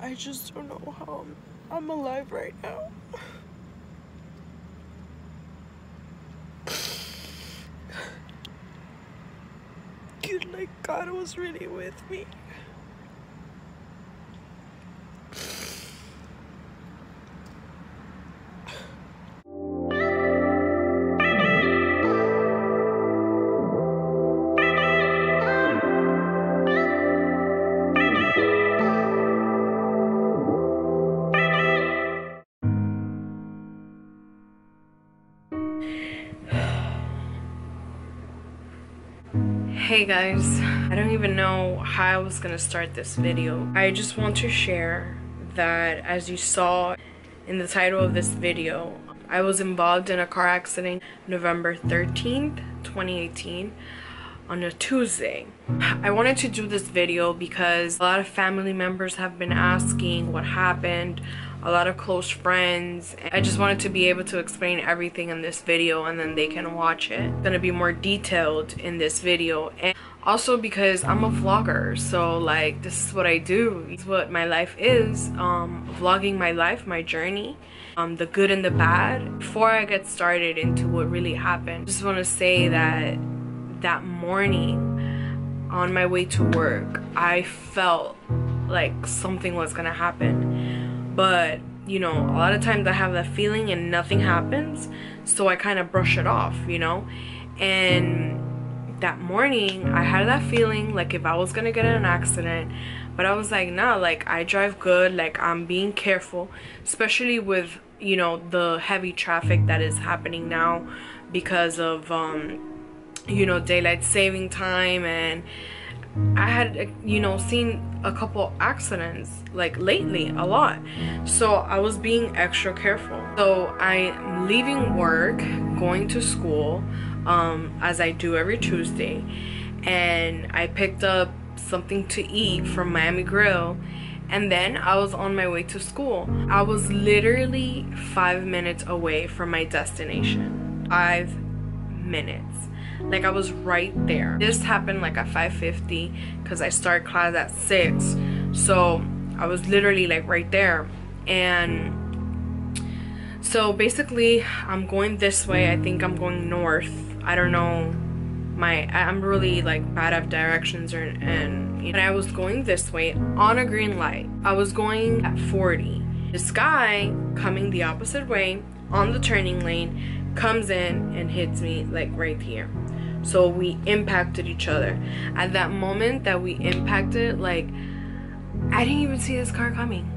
I just don't know how I'm alive right now. Like God was really with me. Hey guys, I don't even know how I was gonna start this video. I just want to share that, as you saw in the title of this video, I was involved in a car accident November 13th, 2018 on a Tuesday. I wanted to do this video because a lot of family members have been asking what happened, a lot of close friends. I just wanted to be able to explain everything in this video and then they can watch it. It's gonna be more detailed in this video, and also because I'm a vlogger, so like this is what I do. It's what my life is, vlogging my life, my journey, the good and the bad. Before I get started into what really happened, I just want to say that that morning on my way to work, I felt like something was gonna happen. But you know, a lot of times I have that feeling and nothing happens, so I kind of brush it off, you know. And that morning I had that feeling like if I was gonna get in an accident, but I was like, nah, like I drive good, like I'm being careful, especially with, you know, the heavy traffic that is happening now because of you know, daylight saving time. And I had, you know, seen a couple accidents like lately, a lot, so I was being extra careful. So I'm leaving work, going to school, as I do every Tuesday, and I picked up something to eat from Miami Grill, and then I was on my way to school. I was literally 5 minutes away from my destination. 5 minutes. Like I was right there. This happened like at 5:50 because I start class at 6, so I was literally like right there. And so basically I'm going this way. I think I'm going north. I don't know, I'm really like bad at directions, and I was going this way on a green light. I was going at 40. This guy coming the opposite way on the turning lane comes in and hits me like right here. So we impacted each other. At that moment that we impacted, like I didn't even see this car coming.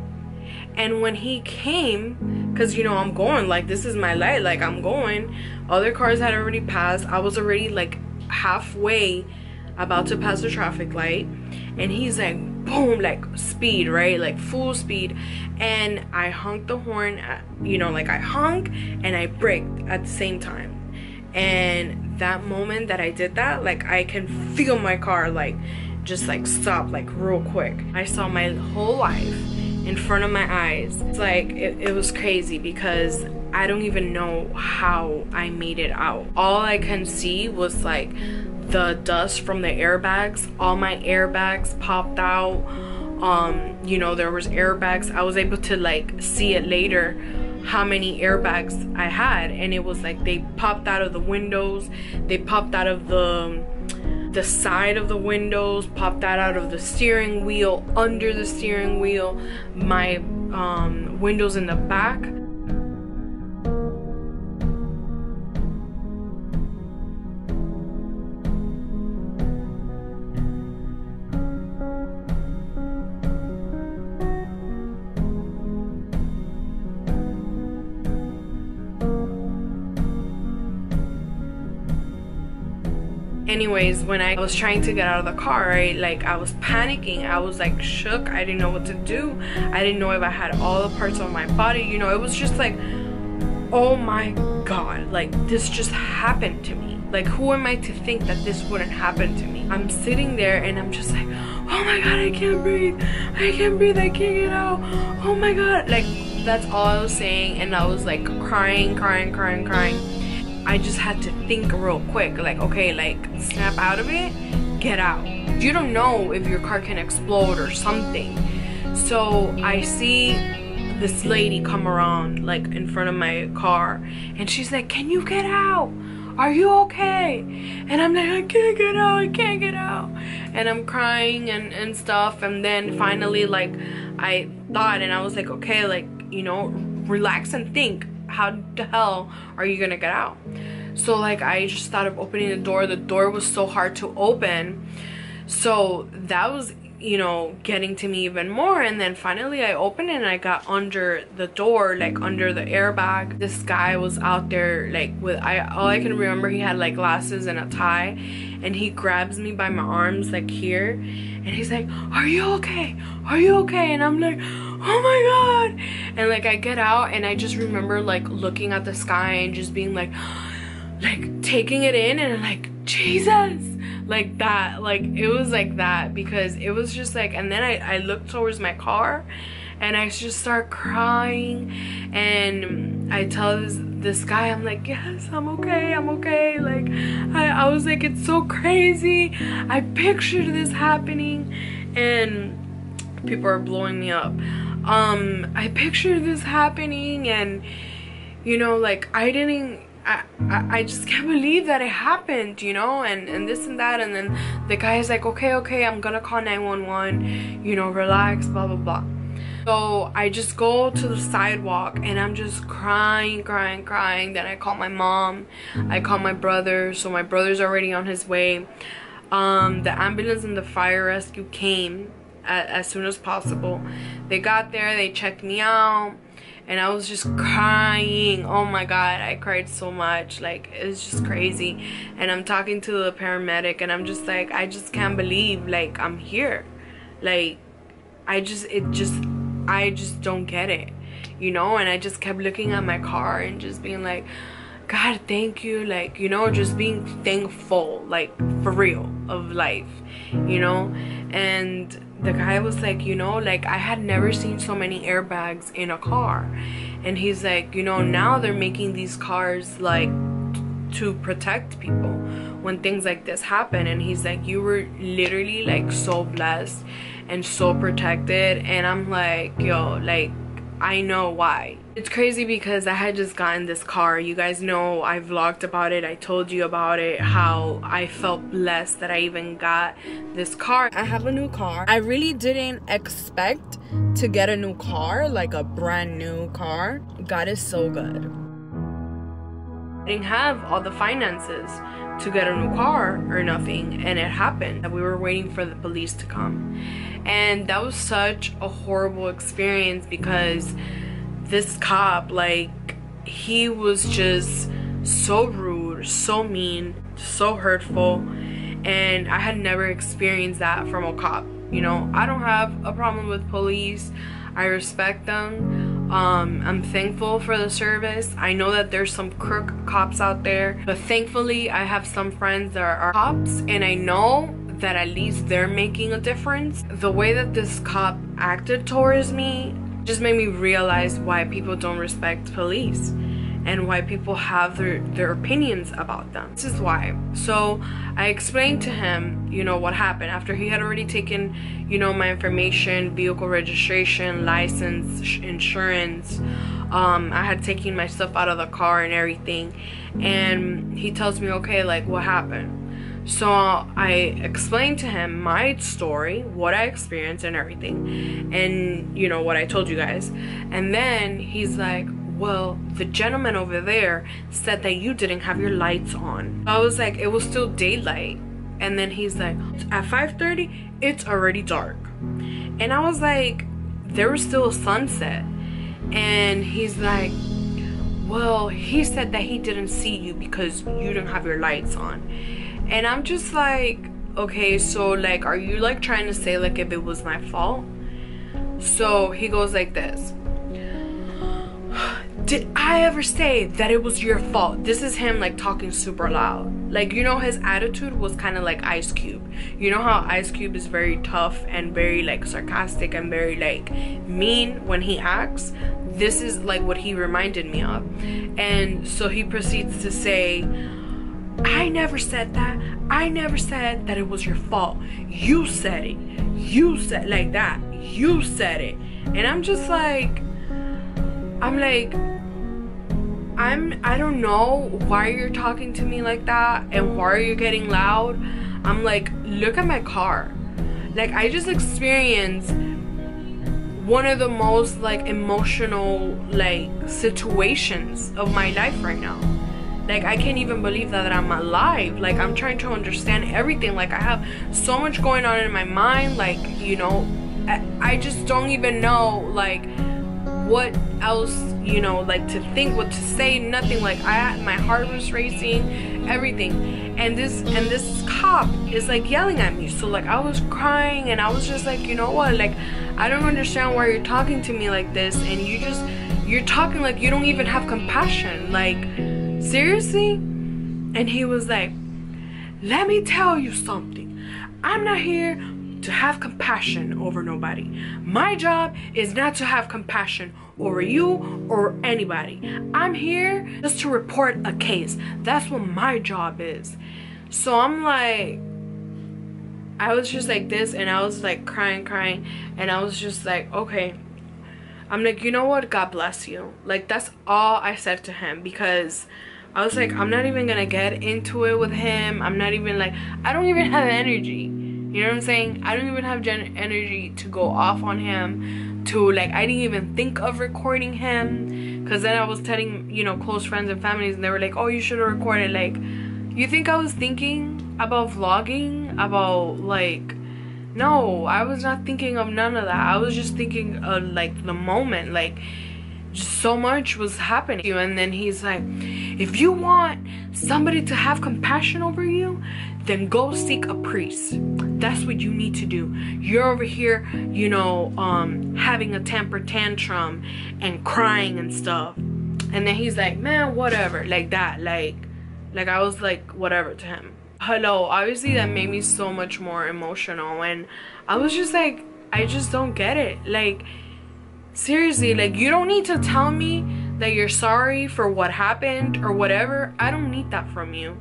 And when he came, because you know I'm going, like this is my light, like I'm going, other cars had already passed. I was already like halfway about to pass the traffic light, and he's like boom, like speed, right, like full speed. And I honked the horn, you know, like I honk and I braked at the same time. And that moment that I did that, like I can feel my car like just like stop like real quick. I saw my whole life in front of my eyes. It's like it was crazy because I don't even know how I made it out. All I can see was like the dust from the airbags. All my airbags popped out. You know, there was airbags. I was able to like see it later how many airbags I had, and it was like they popped out of the windows, they popped out of the side of the windows, popped out of the steering wheel, under the steering wheel, my windows in the back. Anyways, when I was trying to get out of the car, right, like I was panicking. I was like shook. I didn't know what to do. I didn't know if I had all the parts of my body, you know. It was just like, oh my god, like this just happened to me. Like who am I to think that this wouldn't happen to me? I'm sitting there and I'm just like, oh my god, I can't breathe, I can't breathe, I can't get out, oh my god. Like that's all I was saying, and I was like crying. I just had to think real quick, like, okay, like snap out of it, get out. You don't know if your car can explode or something. So I see this lady come around like in front of my car, and she's like, "Can you get out? Are you okay?" And I'm like, "I can't get out, I can't get out." And I'm crying and stuff. And then finally, like, I thought, and I was like, okay, like, you know, relax and think, how the hell are you gonna get out? So like, I just thought of opening the door. The door was so hard to open, so that was, you know, getting to me even more. And then finally I opened it and I got under the door, like under the airbag. This guy was out there, like, with all I can remember, he had like glasses and a tie, and he grabs me by my arms like here, and he's like, "Are you okay? Are you okay?" And I'm like, "Oh my god." And like, I get out and I just remember like looking at the sky and just being like taking it in, and like, Jesus, like that. Like, it was like that, because it was just like, and then I looked towards my car and I just start crying, and I tell this guy, I'm like, "Yes, I'm okay, I'm okay." Like, I was like, it's so crazy. I pictured this happening, and people are blowing me up. I pictured this happening, and you know, like, I just can't believe that it happened, you know, and this and that. And then the guy is like, okay, I'm gonna call 911, you know, relax, blah blah blah. So I just go to the sidewalk and I'm just crying. Then I call my mom, I call my brother. So my brother's already on his way. The ambulance and the fire rescue came as soon as possible. They got there, they checked me out, and I was just crying. Oh my god, I cried so much. Like, it's just crazy. And I'm talking to the paramedic and I'm just like, I just can't believe, like, I'm here. Like, I just don't get it, you know. And I just kept looking at my car and just being like, God, thank you. Like, you know, just being thankful, like, for real, of life, you know. And the guy was like, you know, like, I had never seen so many airbags in a car. And he's like, you know, now they're making these cars like to protect people when things like this happen. And he's like, you were literally like so blessed and so protected. And I'm like, yo, like, I know why. It's crazy because I had just gotten this car. You guys know I vlogged about it. I told you about it, how I felt blessed that I even got this car. I have a new car. I really didn't expect to get a new car, like a brand new car. God is so good. I didn't have all the finances to get a new car or nothing, and it happened. We were waiting for the police to come, and that was such a horrible experience because this cop, like, he was just so rude, so mean, so hurtful, and I had never experienced that from a cop. You know, I don't have a problem with police. I respect them. I'm thankful for the service. I know that there's some crook cops out there, but thankfully I have some friends that are cops, and I know that at least they're making a difference. The way that this cop acted towards me just made me realize why people don't respect police and why people have their opinions about them. This is why. So I explained to him, you know, what happened after he had already taken, you know, my information, vehicle registration, license, insurance. I had taken my stuff out of the car and everything, and he tells me, okay, like, what happened? So I explained to him my story, what I experienced and everything, and, you know, what I told you guys. And then he's like, well, the gentleman over there said that you didn't have your lights on. I was like, it was still daylight. And then he's like, at 5:30, it's already dark. And I was like, there was still a sunset. And he's like, well, he said that he didn't see you because you didn't have your lights on. And I'm just like, okay, so, like, are you, like, trying to say, like, if it was my fault? So he goes like this. Did I ever say that it was your fault? This is him, like, talking super loud. Like, you know, his attitude was kind of like Ice Cube. You know how Ice Cube is very tough and very, like, sarcastic and very, like, mean when he acts? This is, like, what he reminded me of. And so he proceeds to say, I never said that. I never said that it was your fault. You said it. You said, like that. you said it. And I'm just like, I don't know why you're talking to me like that and why are you getting loud. I'm like, look at my car. Like, I just experienced one of the most like emotional like situations of my life right now. Like, I can't even believe that I'm alive. Like, I'm trying to understand everything. Like, I have so much going on in my mind. Like, you know, I just don't even know like what else, you know, like to think, what to say, nothing. Like, my heart was racing, everything. And this cop is like yelling at me. So like, I was crying and I was just like, you know what, like, I don't understand why you're talking to me like this, and you're talking like you don't even have compassion. Like, seriously? And he was like, let me tell you something. I'm not here to have compassion over nobody. My job is not to have compassion over you or anybody. I'm here just to report a case. That's what my job is. So I'm like, I was just like this, and I was like crying, and I was just like, okay. I'm like, you know what, God bless you. Like, that's all I said to him, because I was like, I'm not even gonna get into it with him. I'm not even like, I don't even have energy. You know what I'm saying? I don't even have energy to go off on him, to like, I didn't even think of recording him, because then I was telling, you know, close friends and families, and they were like, oh, you should have recorded. Like, you think I was thinking about vlogging, about like, no, I was not thinking of none of that. I was just thinking of like the moment, like, just so much was happening. And then he's like, if you want somebody to have compassion over you, then go seek a priest. That's what you need to do. You're over here, you know, having a temper tantrum and crying and stuff. And then he's like, man, whatever, like that. Like I was like, whatever to him. Hello, obviously that made me so much more emotional, and I was just like, I just don't get it. Like, seriously, like, you don't need to tell me that you're sorry for what happened or whatever. I don't need that from you.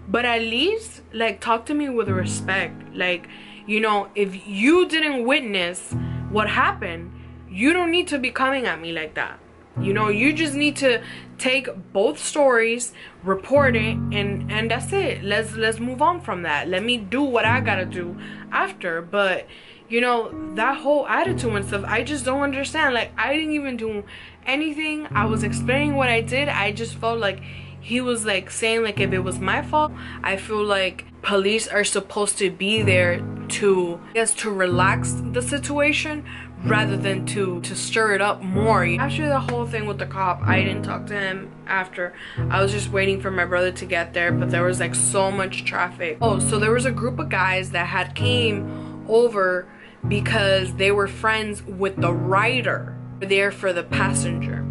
But at least, like, talk to me with respect. Like, you know, if you didn't witness what happened, you don't need to be coming at me like that. You know, you just need to take both stories, report it, and that's it. Let's move on from that. Let me do what I gotta do after. But, you know, that whole attitude and stuff, I just don't understand. Like, I didn't even do anything. I was explaining what I did. I just felt like he was like saying like if it was my fault. I feel like police are supposed to be there to, I guess, to relax the situation rather than to stir it up more. After the whole thing with the cop, I didn't talk to him after. I was just waiting for my brother to get there, but there was like so much traffic. Oh, so there was a group of guys that had came over because they were friends with the rider there for the passenger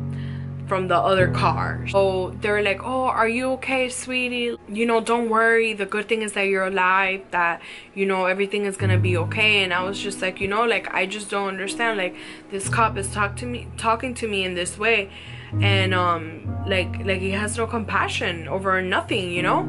from the other car. So they were like, oh, are you okay, sweetie? You know, don't worry. The good thing is that you're alive, that, you know, everything is gonna be okay. And I was just like, you know, like, I just don't understand. Like, this cop is talking to me in this way, and like he has no compassion over nothing, you know.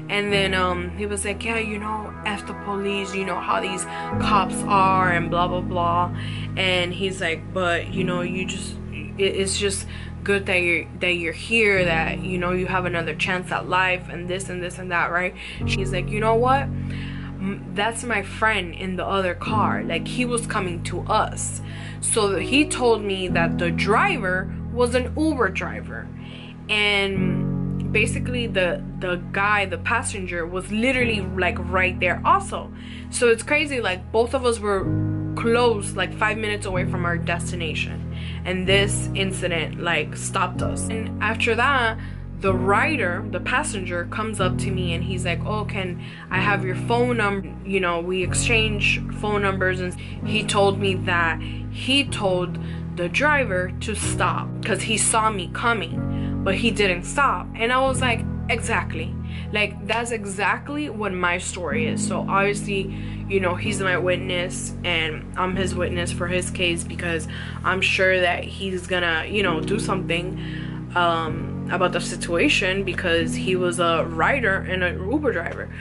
And then he was like, yeah, you know, F the police, you know how these cops are, and blah blah blah. And he's like, but you know, you just, it's just good that you're here, that, you know, you have another chance at life, and this and this and that, right? She's like, you know what, that's my friend in the other car. Like, he was coming to us. So he told me that the driver was an Uber driver, and basically the guy, the passenger, was literally like right there also. So it's crazy, like, both of us were close, like 5 minutes away from our destination, and this incident like stopped us. And after that, the rider, the passenger, comes up to me and he's like, oh, can I have your phone number? You know, we exchange phone numbers. And he told me that he told the driver to stop because he saw me coming, but he didn't stop. And I was like, exactly, like, that's exactly what my story is. So obviously, you know, he's my witness and I'm his witness for his case, because I'm sure that he's gonna, you know, do something about the situation, because he was a rider and an Uber driver.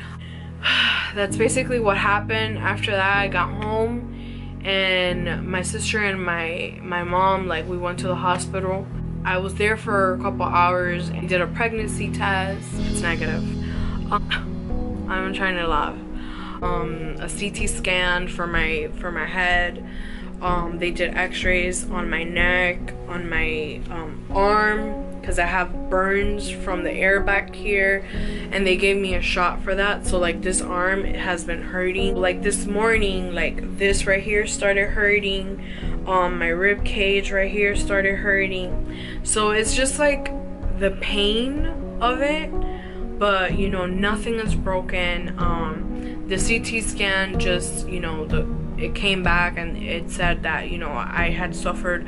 That's basically what happened. After that, I got home and my sister and my mom, like, we went to the hospital. I was there for a couple hours and did a pregnancy test. It's negative. I'm trying to laugh. A CT scan for my head. They did x-rays on my neck, on my arm, because I have burns from the air back here, and they gave me a shot for that. So like this arm, it has been hurting. Like this morning, like this right here started hurting. My rib cage right here started hurting. So it's just like the pain of it, but you know, nothing is broken. The CT scan just, you know, it came back and it said that, you know, I had suffered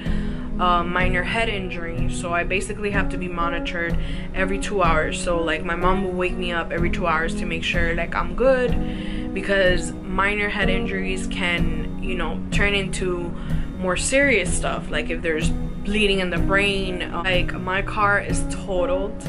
minor head injury, so I basically have to be monitored every 2 hours. So like my mom will wake me up every 2 hours to make sure like I'm good, because minor head injuries can, you know, turn into more serious stuff, like if there's bleeding in the brain. Like my car is totaled.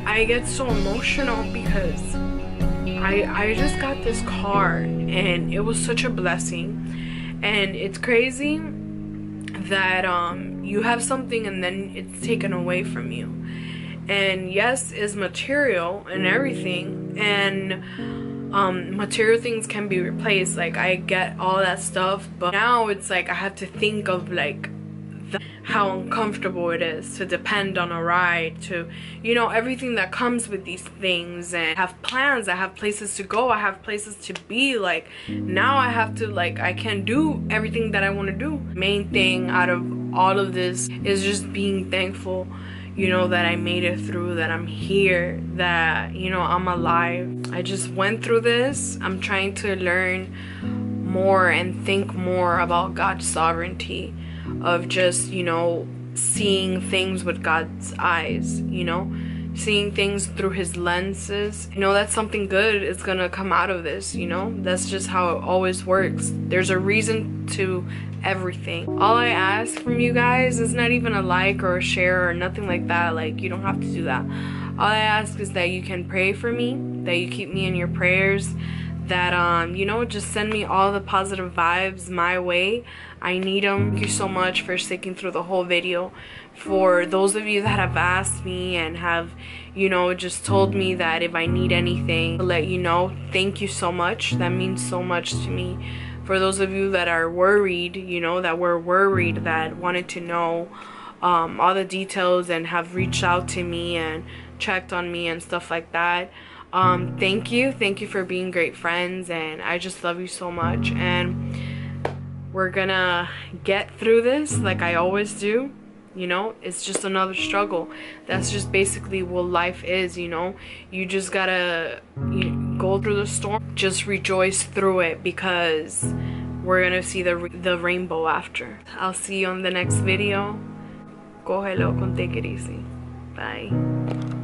I get so emotional because I just got this car and it was such a blessing. And it's crazy that you have something and then it's taken away from you. And yes, it's material and everything, and material things can be replaced. Like I get all that stuff, but now it's like I have to think of like how uncomfortable it is to depend on a ride, to, you know, everything that comes with these things. And I have plans, I have places to go, I have places to be. Like now I have to, like, I can't do everything that I want to do. Main thing out of all of this is just being thankful, you know, that I made it through, that I'm here, that, you know, I'm alive. I just went through this. I'm trying to learn more and think more about God's sovereignty, of just, you know, seeing things with God's eyes, you know, seeing things through his lenses. You know, that's something good is gonna come out of this, you know. That's just how it always works. There's a reason to everything. All I ask from you guys is not even a like or a share or nothing like that. Like, you don't have to do that. All I ask is that you can pray for me, that you keep me in your prayers, that you know, just send me all the positive vibes my way. I need them. Thank you so much for sticking through the whole video. For those of you that have asked me and have, you know, just told me that if I need anything to let you know, thank you so much. That means so much to me. For those of you that are worried, you know, that were worried, that wanted to know all the details and have reached out to me and checked on me and stuff like that, thank you for being great friends, and I just love you so much. And we're gonna get through this like I always do. You know, it's just another struggle. That's just basically what life is, you know. You just gotta go through the storm, just rejoice through it, because we're gonna see the rainbow after. I'll see you on the next video. Cógelo con take it easy. Bye.